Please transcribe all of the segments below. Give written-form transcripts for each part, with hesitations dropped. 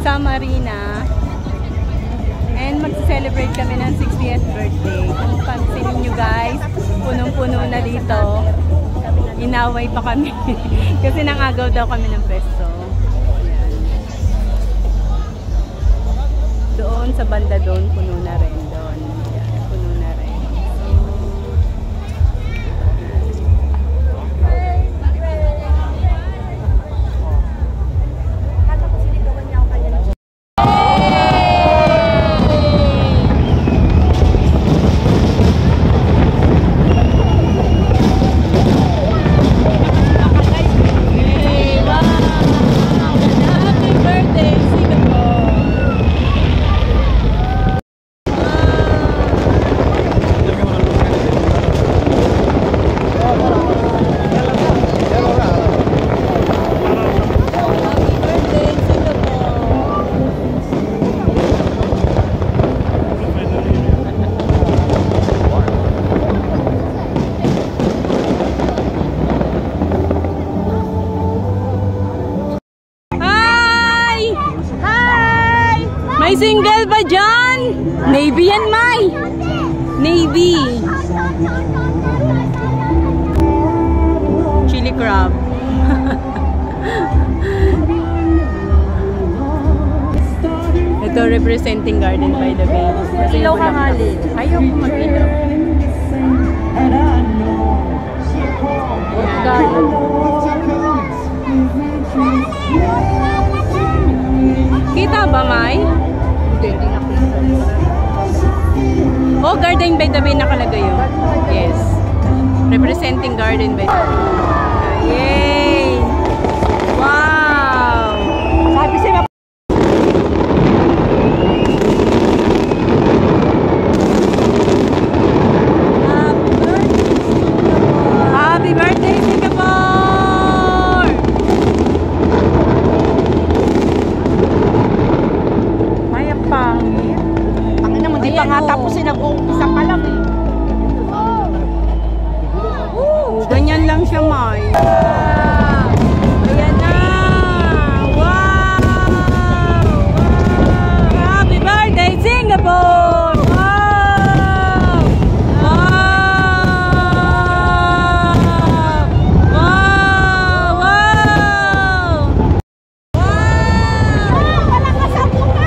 sa Marina. And mag-celebrate kami ng 60th birthday. Kung pansinin nyo guys, punong-puno na dito. Inaway pa kami. Kasi nangagaw daw kami ng pesto. Doon sa banda doon, puno na rin. Doon. Yan, puno na rin. May single ba dyan? Navy yan, May. Navy. Chili crab. Ito representing Garden by the Bay. Ilaw ka nga, Lil. Ayaw ko mag-ilaw. Kita ba, May? Oh, Garden by the Bay nakalagay yun. Yes. Representing Garden by the Bay. Yay! Wow! Sabi siya Happy birthday, Singapore! May pangit. Pangit naman, di pa nga tapusin. Nag-uumpisa pa lang eh. Ganyan lang siya, May. Ayan na! Wow! Happy birthday, Singapore! Wow! Wow! Wow! Wow! Wala ka sa buka!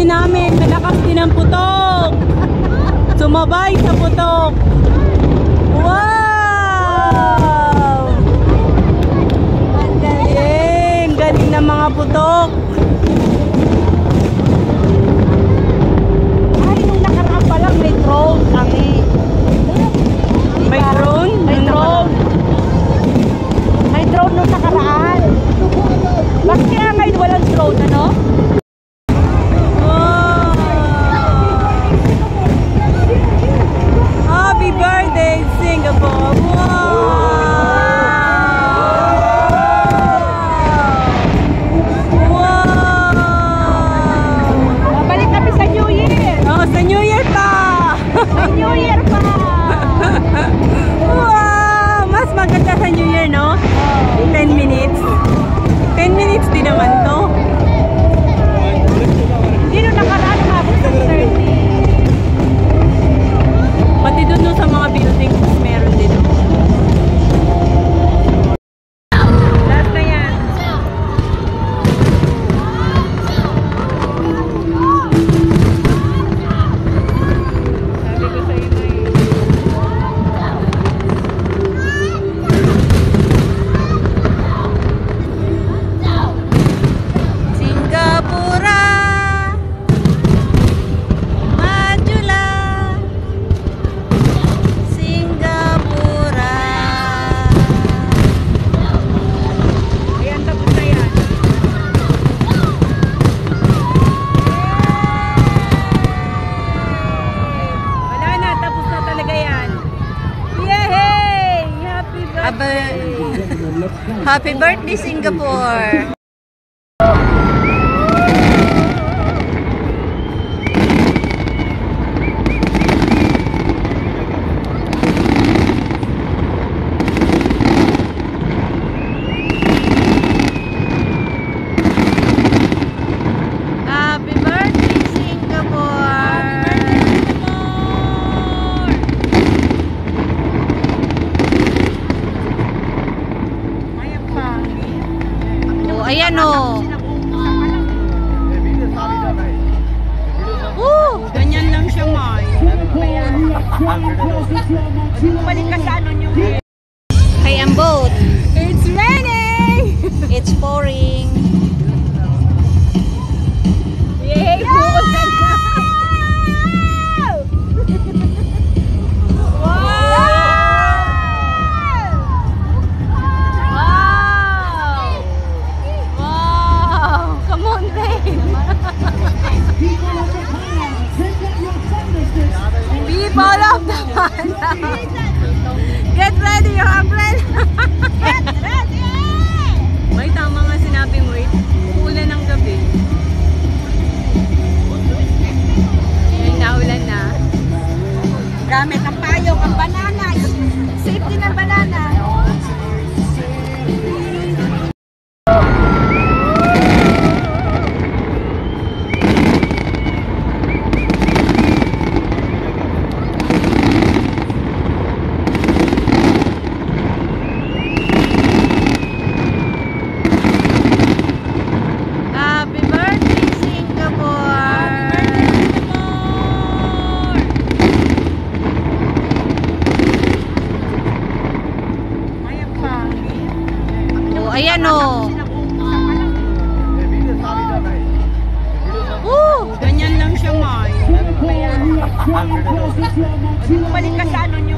Namin, malakas din ang putok. Sumabay sa putok. Wow! Ang galing. Galing ng mga putok. Ay, nung nakaraan pa lang may drone kami. May drone? May drone. May drone nung nakaraan. Bakit kaya ngayon walang drone, ano? Happy birthday, Singapore! Wow! Wow! Babalik kami sa New Year! Oh, sa New Year pa! Sa New Year pa! Wow! Mas maganda sa New Year, no? 10 minutes. 10 minutes din naman to. Happy birthday, Singapore! Ayan o. Ganyan lang siya, May. Balik ka sa ano nyo. Hey, I'm both. It's raining! It's pouring. Yay! People of the Panda! Get ready your umbrella! Get ready! May tama nga sinabi mo, uulan ng gabi. Ngayon naulan na. Gamit ang payong, ang banana. Safety ng banana. Ayan o. Ganyan lang siya, May. Balik ka sa ano nyo.